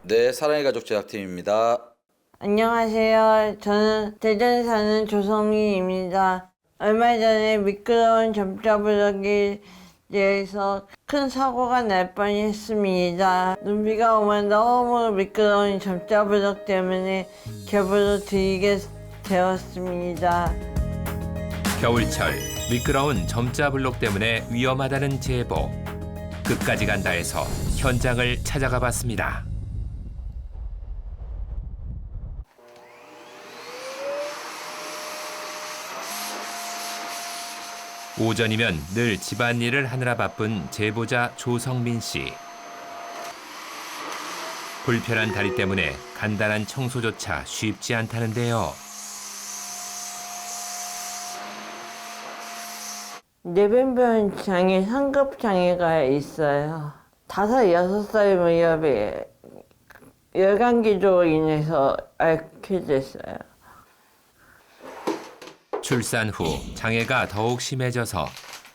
네, 사랑의 가족 제작팀입니다. 안녕하세요. 저는 대전에 사는 조성민입니다. 얼마 전에 미끄러운 점자부럭에 대해서 큰 사고가 날 뻔했습니다. 눈비가 오면 너무 미끄러운 점자부럭 때문에 제보를 드리게 되었습니다. 겨울철 미끄러운 점자 블록 때문에 위험하다는 제보. 끝까지 간다 해서 현장을 찾아가 봤습니다. 오전이면 늘 집안일을 하느라 바쁜 제보자 조성민 씨. 불편한 다리 때문에 간단한 청소조차 쉽지 않다는데요. 뇌변변 장애, 상급 장애가 있어요. 5, 6살 무렵에 열감기로 인해서 앓게 됐어요. 출산 후 장애가 더욱 심해져서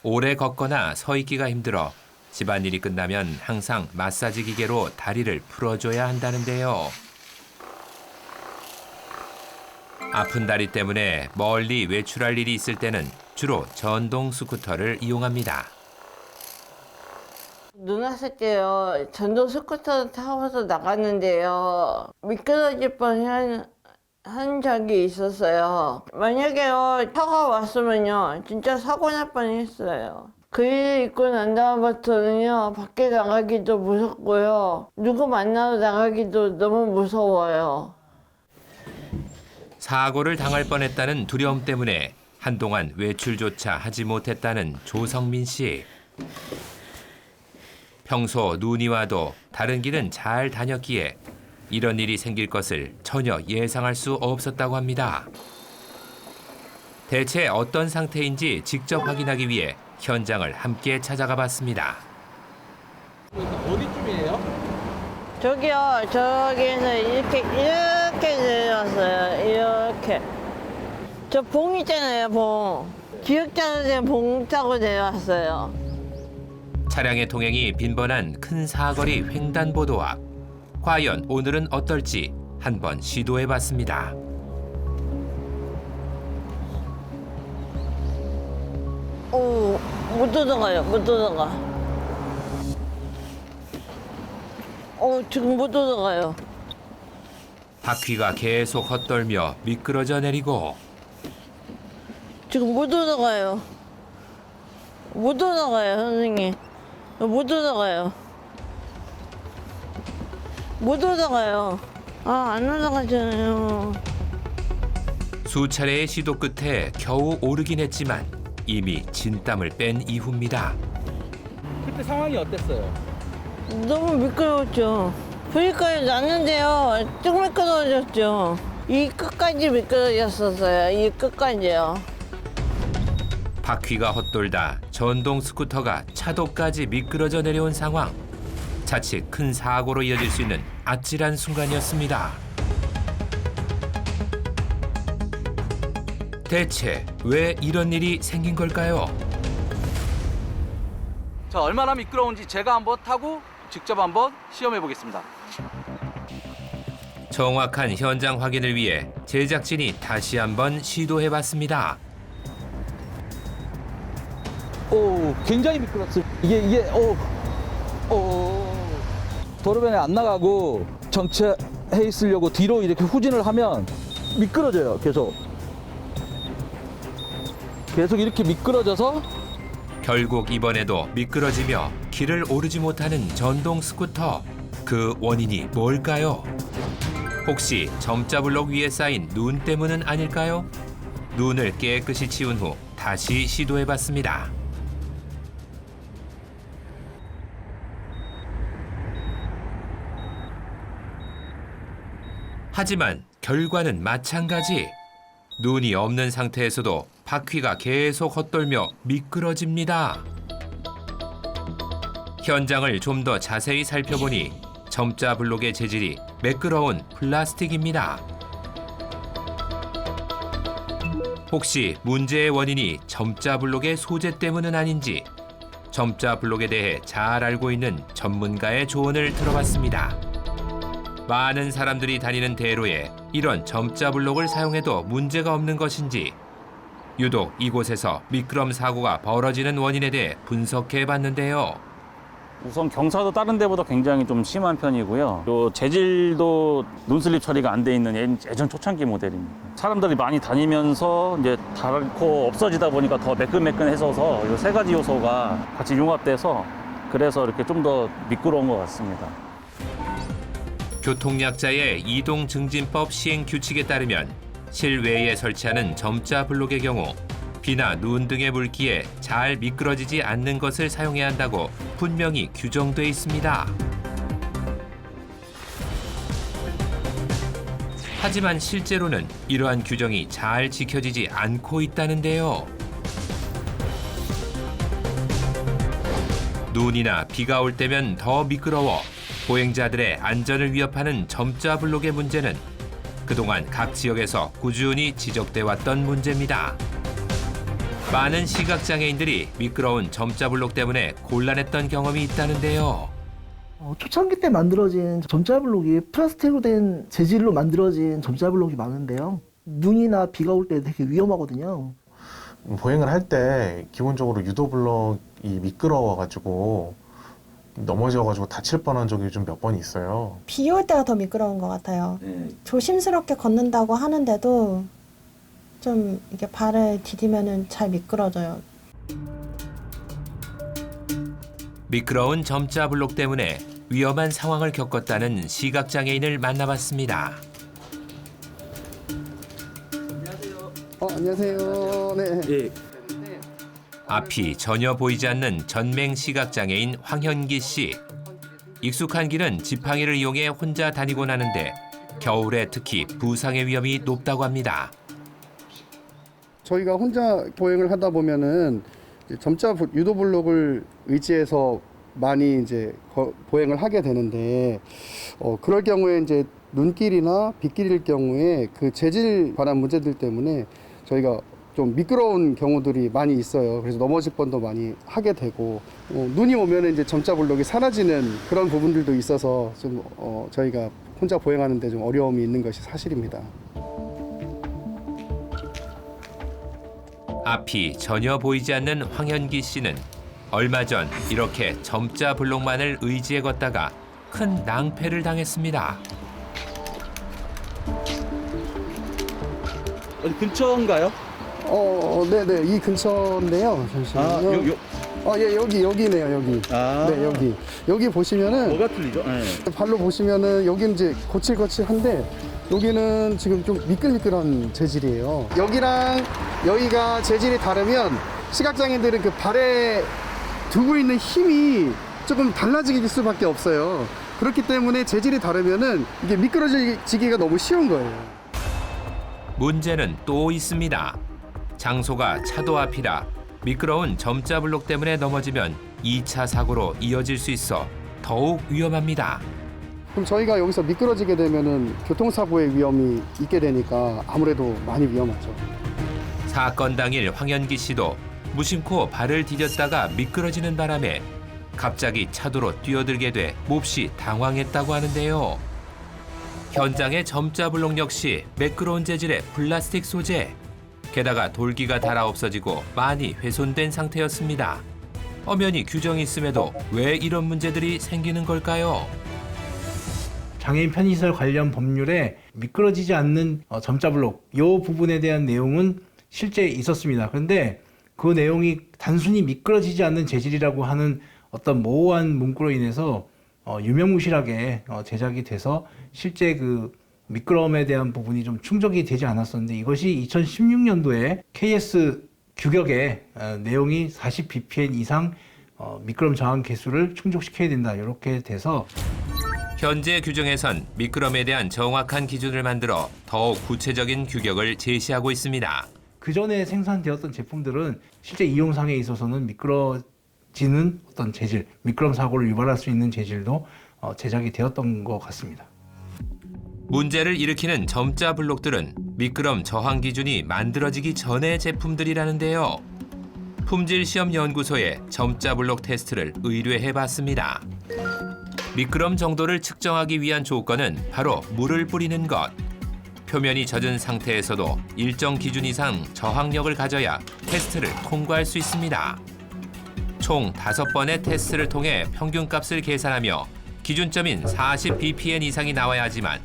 오래 걷거나 서 있기가 힘들어 집안일이 끝나면 항상 마사지 기계로 다리를 풀어줘야 한다는데요. 아픈 다리 때문에 멀리 외출할 일이 있을 때는 주로 전동 스쿠터를 이용합니다. 눈 왔을 때요, 전동 스쿠터를 타고서 나갔는데요. 미끄러질 한 적이 있었어요. 만약에요, 차가 왔으면요, 진짜 사고 날 뻔했어요. 그 일 있고 난 다음부터는요, 밖에 나가기도 무섭고요. 누구 만나러 나가기도 너무 무서워요. 사고를 당할 뻔했다는 두려움 때문에 한동안 외출조차 하지 못했다는 조성민 씨. 평소 눈이 와도 다른 길은 잘 다녔기에 이런 일이 생길 것을 전혀 예상할 수 없었다고 합니다. 대체 어떤 상태인지 직접 확인하기 위해 현장을 함께 찾아가 봤습니다. 어디쯤이에요? 저기요, 저기는 이렇게 내려왔어요. 이렇게. 저 봉 있잖아요, 봉. 기억자는 봉 타고 내려왔어요. 차량의 통행이 빈번한 큰 사거리 횡단보도 앞. 과연 오늘은 어떨지 한번 시도해봤습니다. 오, 못 들어가요, 못 들어가. 지금 못 들어가요. 바퀴가 계속 헛돌며 미끄러져 내리고 지금 못 들어가요. 못 들어가요, 선생님. 못 들어가요. 못 들어가요. 안 올라가잖아요. 수차례의 시도 끝에 겨우 오르긴 했지만 이미 진땀을 뺀 이후입니다. 그때 상황이 어땠어요? 너무 미끄러웠죠. 브레이크가 났는데요. 쭉 미끄러워졌죠. 이 끝까지 미끄러졌었어요. 이 끝까지요. 바퀴가 헛돌다 전동 스쿠터가 차도까지 미끄러져 내려온 상황. 자칫 큰 사고로 이어질 수 있는 아찔한 순간이었습니다. 대체 왜 이런 일이 생긴 걸까요? 자, 얼마나 미끄러운지 제가 한번 타고 직접 한번 시험해 보겠습니다. 정확한 현장 확인을 위해 제작진이 다시 한번 시도해봤습니다. 오, 굉장히 미끄럽습니다. 이게 도로변에 안 나가고 정체해 있으려고 뒤로 이렇게 후진을 하면 미끄러져요. 계속 이렇게 미끄러져서 결국 이번에도 미끄러지며 길을 오르지 못하는 전동 스쿠터. 그 원인이 뭘까요? 혹시 점자 블록 위에 쌓인 눈 때문은 아닐까요? 눈을 깨끗이 치운 후 다시 시도해봤습니다. 하지만 결과는 마찬가지. 눈이 없는 상태에서도 바퀴가 계속 헛돌며 미끄러집니다. 현장을 좀 더 자세히 살펴보니 점자 블록의 재질이 매끄러운 플라스틱입니다. 혹시 문제의 원인이 점자 블록의 소재 때문은 아닌지 점자 블록에 대해 잘 알고 있는 전문가의 조언을 들어봤습니다. 많은 사람들이 다니는 대로에 이런 점자 블록을 사용해도 문제가 없는 것인지 유독 이곳에서 미끄럼 사고가 벌어지는 원인에 대해 분석해 봤는데요. 우선 경사도 다른 데보다 굉장히 좀 심한 편이고요. 요 재질도 논슬립 처리가 안 돼 있는 예전 초창기 모델입니다. 사람들이 많이 다니면서 이제 닳고 없어지다 보니까 더 매끈매끈해져서 요 세 가지 요소가 같이 융합돼서 그래서 이렇게 좀 더 미끄러운 것 같습니다. 교통약자의 이동증진법 시행 규칙에 따르면 실외에 설치하는 점자 블록의 경우 비나 눈 등의 물기에 잘 미끄러지지 않는 것을 사용해야 한다고 분명히 규정돼 있습니다. 하지만 실제로는 이러한 규정이 잘 지켜지지 않고 있다는데요. 눈이나 비가 올 때면 더 미끄러워 보행자들의 안전을 위협하는 점자 블록의 문제는 그동안 각 지역에서 꾸준히 지적돼 왔던 문제입니다. 많은 시각장애인들이 미끄러운 점자 블록 때문에 곤란했던 경험이 있다는데요. 초창기 때 만들어진 점자 블록이 플라스틱으로 된 재질로 만들어진 점자 블록이 많은데요. 눈이나 비가 올 때 되게 위험하거든요. 보행을 할 때 기본적으로 유도 블럭이 미끄러워가지고 넘어져가지고 다칠 뻔한 적이 좀 몇 번 있어요. 비 올 때가 더 미끄러운 것 같아요. 조심스럽게 걷는다고 하는데도 좀 이게 발을 디디면은 잘 미끄러져요. 미끄러운 점자 블록 때문에 위험한 상황을 겪었다는 시각장애인을 만나봤습니다. 안녕하세요. 네. 앞이 전혀 보이지 않는 전맹 시각장애인 황현기 씨. 익숙한 길은 지팡이를 이용해 혼자 다니곤 하는데 겨울에 특히 부상의 위험이 높다고 합니다. 저희가 혼자 보행을 하다 보면은 이제 점자 유도 블록을 의지해서 많이 이제 보행을 하게 되는데 그럴 경우에 이제 눈길이나 빗길일 경우에 그 재질 관한 문제들 때문에 저희가 좀 미끄러운 경우들이 많이 있어요. 그래서 넘어질 뻔도 많이 하게 되고 눈이 오면 이제 점자 블록이 사라지는 그런 부분들도 있어서 좀 저희가 혼자 보행하는데 좀 어려움이 있는 것이 사실입니다. 앞이 전혀 보이지 않는 황현기 씨는 얼마 전 이렇게 점자 블록만을 의지해 걷다가 큰 낭패를 당했습니다. 어디 근처인가요? 네네, 이 근처인데요. 잠시만요. 예, 여기네요, 여기. 네, 여기 보시면은. 뭐가 틀리죠? 발로 보시면은 여기는 이제 거칠거칠한데 여기는 지금 좀 미끌미끌한 재질이에요. 여기랑 여기가 재질이 다르면 시각장애인들은 그 발에 두고 있는 힘이 조금 달라질 수밖에 없어요. 그렇기 때문에 재질이 다르면은 이게 미끄러지기가 너무 쉬운 거예요. 문제는 또 있습니다. 장소가 차도 앞이라 미끄러운 점자 블록 때문에 넘어지면 2차 사고로 이어질 수 있어 더욱 위험합니다. 그럼 저희가 여기서 미끄러지게 되면은 교통사고의 위험이 있게 되니까 아무래도 많이 위험하죠. 사건 당일 황현기 씨도 무심코 발을 디뎠다가 미끄러지는 바람에 갑자기 차도로 뛰어들게 돼 몹시 당황했다고 하는데요. 현장의 점자 블록 역시 매끄러운 재질의 플라스틱 소재. 게다가 돌기가 닳아 없어지고 많이 훼손된 상태였습니다. 엄연히 규정이 있음에도 왜 이런 문제들이 생기는 걸까요? 장애인 편의시설 관련 법률에 미끄러지지 않는 점자 블록 이 부분에 대한 내용은 실제 있었습니다. 그런데 그 내용이 단순히 미끄러지지 않는 재질이라고 하는 어떤 모호한 문구로 인해서 유명무실하게 제작이 돼서 실제 그 미끄러움에 대한 부분이 좀 충족이 되지 않았었는데 이것이 2016년도에 KS 규격의 내용이 40bpm 이상 미끄럼 저항 계수를 충족시켜야 된다 이렇게 돼서 현재 규정에선 미끄럼에 대한 정확한 기준을 만들어 더욱 구체적인 규격을 제시하고 있습니다. 그 전에 생산되었던 제품들은 실제 이용상에 있어서는 미끄러지는 어떤 재질, 미끄럼 사고를 유발할 수 있는 재질도 제작이 되었던 것 같습니다. 문제를 일으키는 점자 블록들은 미끄럼 저항 기준이 만들어지기 전의 제품들이라는데요. 품질시험연구소에 점자 블록 테스트를 의뢰해봤습니다. 미끄럼 정도를 측정하기 위한 조건은 바로 물을 뿌리는 것. 표면이 젖은 상태에서도 일정 기준 이상 저항력을 가져야 테스트를 통과할 수 있습니다. 총 5번의 테스트를 통해 평균값을 계산하며 기준점인 40 bpn 이상이 나와야 하지만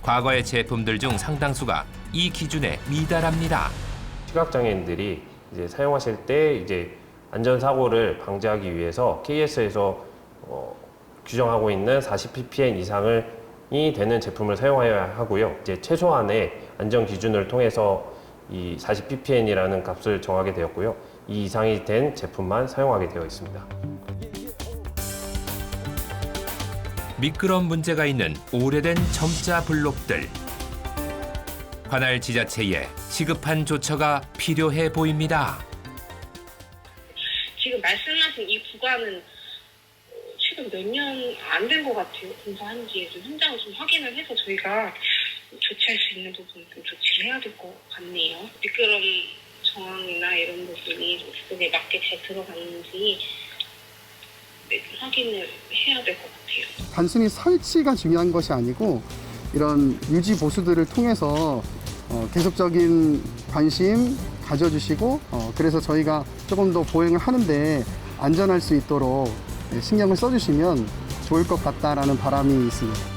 과거의 제품들 중 상당수가 이 기준에 미달합니다. 시각장애인들이 이제 사용하실 때 이제 안전사고를 방지하기 위해서 KS에서 규정하고 있는 40 ppm 이상이 되는 제품을 사용해야 하고요. 이제 최소한의 안전 기준을 통해서 이 40 ppm이라는 값을 정하게 되었고요. 이 이상이 된 제품만 사용하게 되어 있습니다. 미끄럼 문제가 있는 오래된 점자 블록들. 관할 지자체에 시급한 조처가 필요해 보입니다. 지금 말씀하신 이 구간은 최근 몇 년 안 된 것 같아요. 공사한 지 좀 현장을 좀 확인을 해서 저희가 조치할 수 있는 부분 좀 조치를 해야 될 것 같네요. 미끄럼 정황이나 이런 부분이 구간에 맞게 잘 들어갔는지 확인을 해야 될 것 같아요. 단순히 설치가 중요한 것이 아니고 이런 유지 보수들을 통해서 계속적인 관심 가져주시고 그래서 저희가 조금 더 보행을 하는데 안전할 수 있도록 신경을 써주시면 좋을 것 같다라는 바람이 있습니다.